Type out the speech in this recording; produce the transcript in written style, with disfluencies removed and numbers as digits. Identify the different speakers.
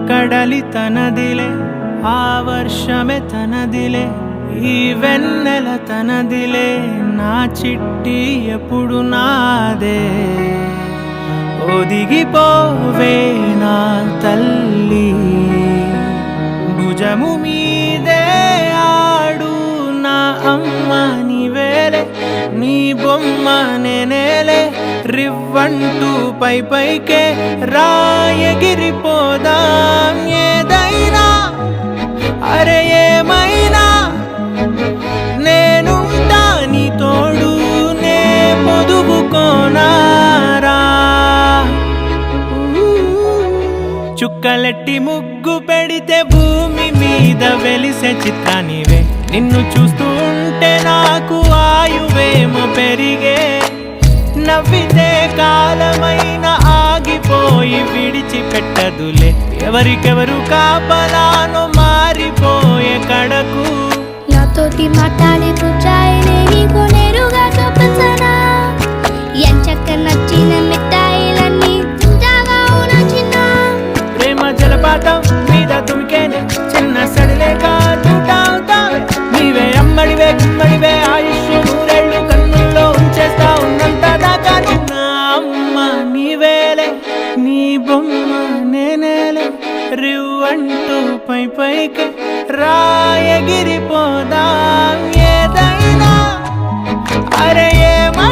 Speaker 1: కడలి తనదిలే ఆ వర్షమే తనదిలే ఈ వెన్నెల తనదిలే నా చిట్టి ఎప్పుడు నాదే ఒదిగిపోవే నా తల్లి భుజము మీదే ఆడు నా అమ్మ నీవేలే నీ బొమ్మ నేనేలే రివ్వంటూ పై పైకే రాయగిరిపోదాం ఏదైనా అరే ఏమైనా నేనుంటా నీ తోడు నే పొదుపుకోనారా చుక్కలెట్టి ముగ్గు పెడితే భూమి మీద వెలిసే చిత్రానివే నిన్ను చూస్తూ ఉంటే నాకు ఆయువేమో పెరిగే నవ్వితే కాలమైన ఆగిపోయి విడిచిపెట్టదులే ఎవరికెవరు కాపలానో మారిపోయే కడకు
Speaker 2: నాతోటి మాట్లాడే కూర్చాయినే నీకు నేరుగా చూపించనా ఎంచక్క నచ్చిన మిఠాయిలన్నీ తింటాగా అవునా చిన్న
Speaker 1: ప్రేమ జలపాతం మీద తుమికేనే చిన్న సడిలేక చూటావుతావే నీవే అమ్మడివే గుమ్మడివే ఆయుష్ నూరేళ్ళు కన్నుల్లో ఉంచేస్తా ఉన్నంత దాకా చిన్న అమ్మ నీవేలే నీ బొమ్మ నేనేలే రివ్వంటూ పై పైకి రాయగిరిపోదాం ఏదైనా అరే ఏమా